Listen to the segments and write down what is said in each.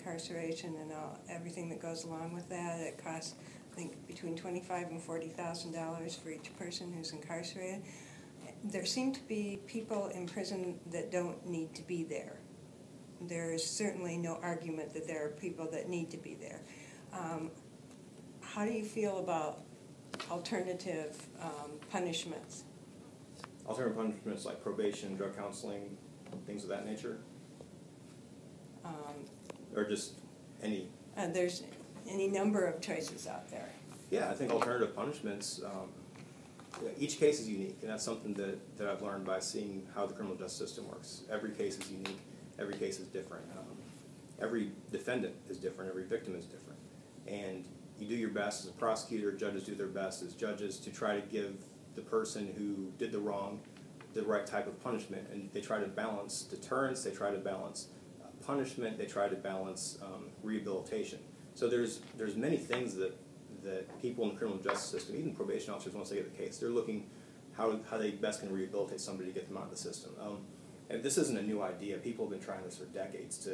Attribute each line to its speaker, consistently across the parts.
Speaker 1: incarceration and everything that goes along with that. It costs, I think, between $25,000 and $40,000 for each person who's incarcerated. There seem to be people in prison that don't need to be there. There is certainly no argument that there are people that need to be there. How do you feel about alternative punishments?
Speaker 2: Alternative punishments like probation, drug counseling, things of that nature? Or just any?
Speaker 1: There's any number of choices out there.
Speaker 2: Yeah, I think alternative punishments, each case is unique, and that's something that I've learned by seeing how the criminal justice system works. Every case is unique, every case is different. Every defendant is different, every victim is different. And you do your best as a prosecutor, judges do their best as judges to try to give the person who did the wrong the right type of punishment, and they try to balance deterrence, they try to balance punishment, they try to balance rehabilitation. So there's many things that people in the criminal justice system, even probation officers, once they get the case, they're looking how they best can rehabilitate somebody to get them out of the system. And this isn't a new idea. People have been trying this for decades.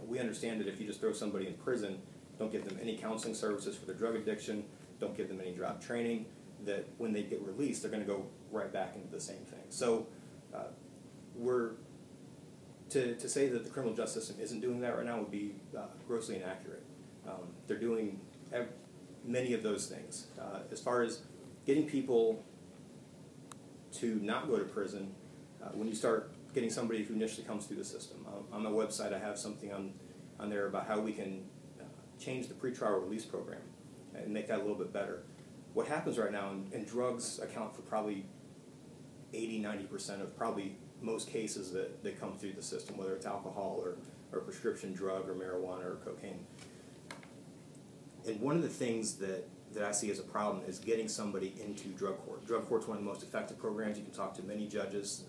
Speaker 2: We understand that if you just throw somebody in prison, don't give them any counseling services for their drug addiction, don't give them any job training, that when they get released, they're going to go right back into the same thing. So to say that the criminal justice system isn't doing that right now would be grossly inaccurate. They're doing many of those things. As far as getting people to not go to prison, when you start getting somebody who initially comes through the system, on my website I have something on there about how we can change the pretrial release program and make that a little bit better. What happens right now, and drugs account for probably 80–90% of probably most cases that come through the system, whether it's alcohol or prescription drug or marijuana or cocaine. And one of the things that I see as a problem is getting somebody into drug court. Drug court's one of the most effective programs. You can talk to many judges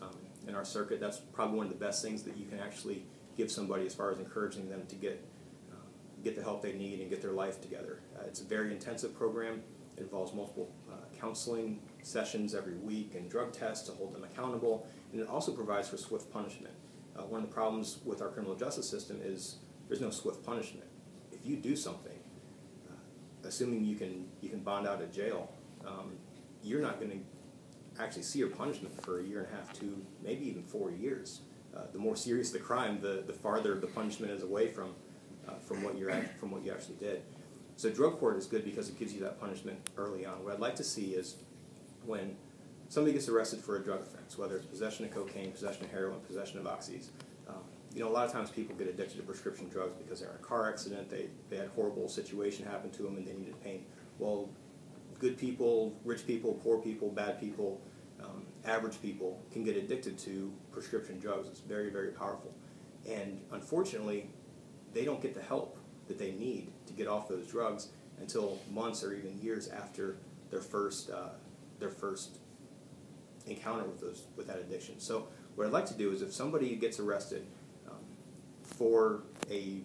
Speaker 2: in our circuit. That's probably one of the best things that you can actually give somebody as far as encouraging them to get the help they need and get their life together. It's a very intensive program. It involves multiple counseling sessions every week and drug tests to hold them accountable, and it also provides for swift punishment. One of the problems with our criminal justice system is there's no swift punishment. If you do something, assuming you can bond out of jail, you're not going to actually see your punishment for 1.5 years to maybe even 4 years. The more serious the crime, the farther the punishment is away from what you actually did. So drug court is good because it gives you that punishment early on. What I'd like to see is when somebody gets arrested for a drug offense, whether it's possession of cocaine, possession of heroin, possession of oxys, a lot of times people get addicted to prescription drugs because they're in a car accident, they had a horrible situation happen to them and they needed pain. Well, good people, rich people, poor people, bad people, average people can get addicted to prescription drugs. It's very, very powerful. And unfortunately, they don't get the help that they need to get off those drugs until months or even years after their first encounter with that addiction. So what I'd like to do is if somebody gets arrested for a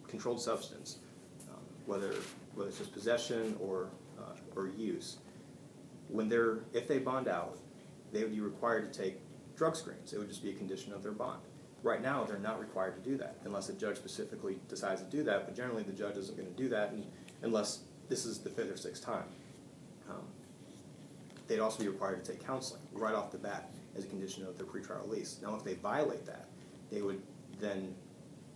Speaker 2: controlled substance, whether it's just possession or use, if they bond out, they would be required to take drug screens. It would just be a condition of their bond. Right now, they're not required to do that unless a judge specifically decides to do that, but generally the judge isn't going to do that unless this is the 5th or 6th time. They'd also be required to take counseling right off the bat as a condition of their pretrial release. Now, if they violate that, they would then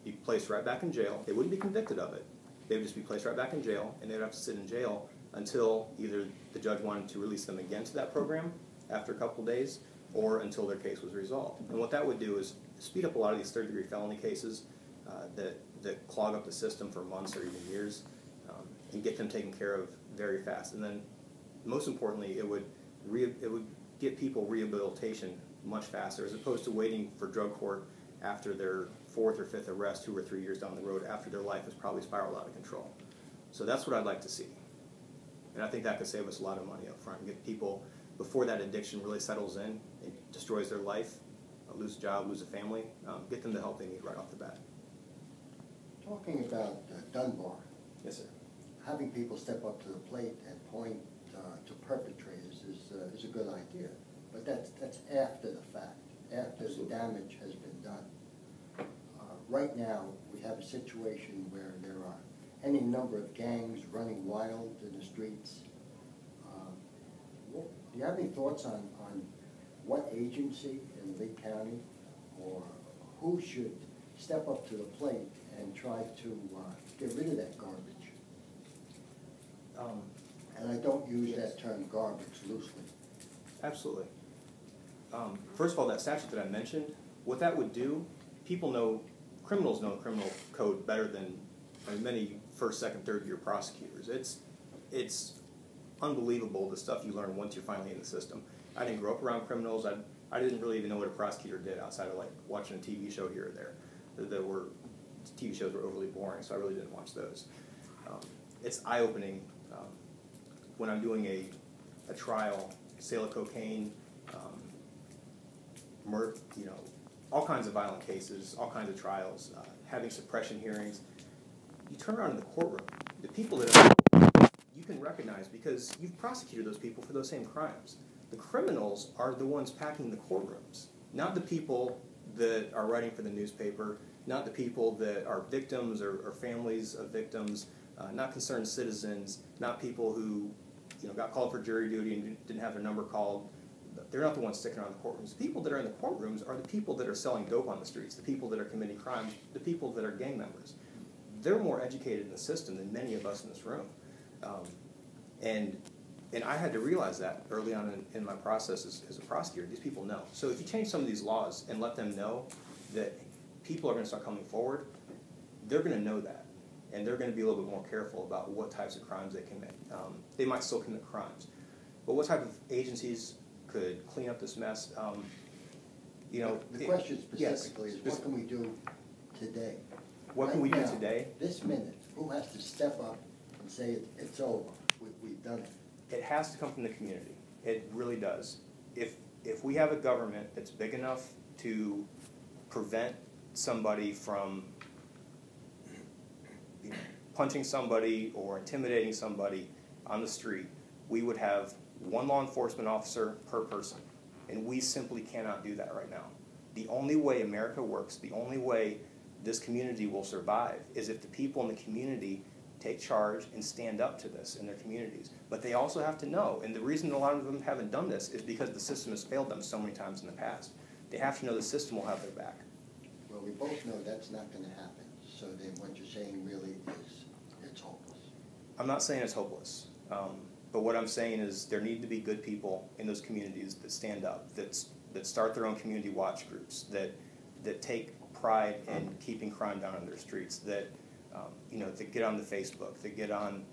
Speaker 2: be placed right back in jail. They wouldn't be convicted of it. They would just be placed right back in jail, and they'd have to sit in jail until either the judge wanted to release them again to that program after a couple days or until their case was resolved. And what that would do is speed up a lot of these third-degree felony cases that clog up the system for months or even years and get them taken care of very fast. And then, most importantly, it would get people rehabilitation much faster as opposed to waiting for drug court after their 4th or 5th arrest 2 or 3 years down the road after their life has probably spiraled out of control. So that's what I'd like to see. And I think that could save us a lot of money up front and get people, before that addiction really settles in and destroys their life, lose a job, lose a family, get them the help they need right off the bat.
Speaker 3: Talking about Dunbar.
Speaker 2: Yes, sir.
Speaker 3: Having people step up to the plate and point to perpetrators is a good idea, but that's after the fact, after the damage has been done. right now, we have a situation where there are any number of gangs running wild in the streets. Do you have any thoughts on what agency in Lee County or who should step up to the plate and try to get rid of that garbage? And I don't use that term garbage loosely.
Speaker 2: Absolutely. First of all, that statute that I mentioned, what that would do, criminals know criminal code better than many first, second, third year prosecutors. It's unbelievable the stuff you learn once you're finally in the system. I didn't grow up around criminals. I didn't really even know what a prosecutor did outside of like watching a TV show here or there. TV shows were overly boring, so I really didn't watch those. It's eye-opening when I'm doing a trial, sale of cocaine, all kinds of violent cases, all kinds of trials, having suppression hearings. You turn around in the courtroom, the people that you can recognize because you've prosecuted those people for those same crimes. The criminals are the ones packing the courtrooms, not the people that are writing for the newspaper, not the people that are victims or families of victims, not concerned citizens, not people who got called for jury duty and didn't have their number called. They're not the ones sticking around the courtrooms. The people that are in the courtrooms are the people that are selling dope on the streets, the people that are committing crimes, the people that are gang members. They're more educated in the system than many of us in this room. And I had to realize that early on in my process as a prosecutor. These people know. So if you change some of these laws and let them know that people are going to start coming forward, they're going to know that. And they're going to be a little bit more careful about what types of crimes they commit. They might still commit crimes. But what type of agencies could clean up this mess?
Speaker 3: The question specifically is what can we do today?
Speaker 2: What can we do today?
Speaker 3: This minute, who has to step up and say it's over, we've done it?
Speaker 2: It has to come from the community. It really does. If we have a government that's big enough to prevent somebody from punching somebody or intimidating somebody on the street, we would have one law enforcement officer per person. And we simply cannot do that right now. The only way America works, the only way this community will survive is if the people in the community take charge and stand up to this in their communities. But they also have to know, and the reason a lot of them haven't done this is because the system has failed them so many times in the past. They have to know the system will have their back.
Speaker 3: Well, we both know that's not going to happen. So then what you're saying really is it's hopeless.
Speaker 2: I'm not saying it's hopeless. But what I'm saying is there need to be good people in those communities that stand up, that start their own community watch groups, that take pride in keeping crime down on their streets, that get on the Facebook, that get on,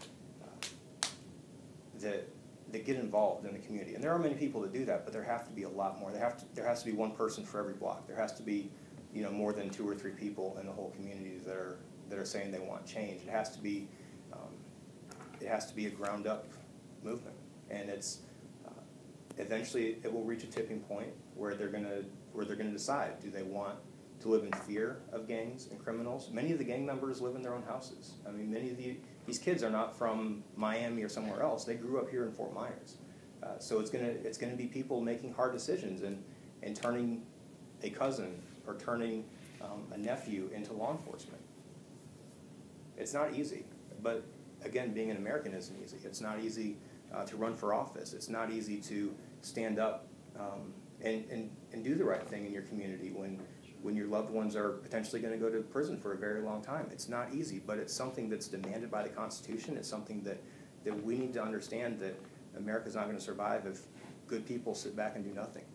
Speaker 2: that get involved in the community. And there are many people that do that, but there have to be a lot more. There has to be one person for every block. There has to be more than 2 or 3 people in the whole community that are saying they want change. It has to be a ground up movement, and it's eventually it will reach a tipping point where they're gonna decide, do they want to live in fear of gangs and criminals? Many of the gang members live in their own houses. I mean, many of these kids are not from Miami or somewhere else. They grew up here in Fort Myers. So it's gonna be people making hard decisions and turning a cousin or turning a nephew into law enforcement. It's not easy, but again, being an American isn't easy. It's not easy to run for office. It's not easy to stand up and do the right thing in your community when your loved ones are potentially going to go to prison for a very long time. It's not easy, but it's something that's demanded by the Constitution. It's something that we need to understand that America's not going to survive if good people sit back and do nothing.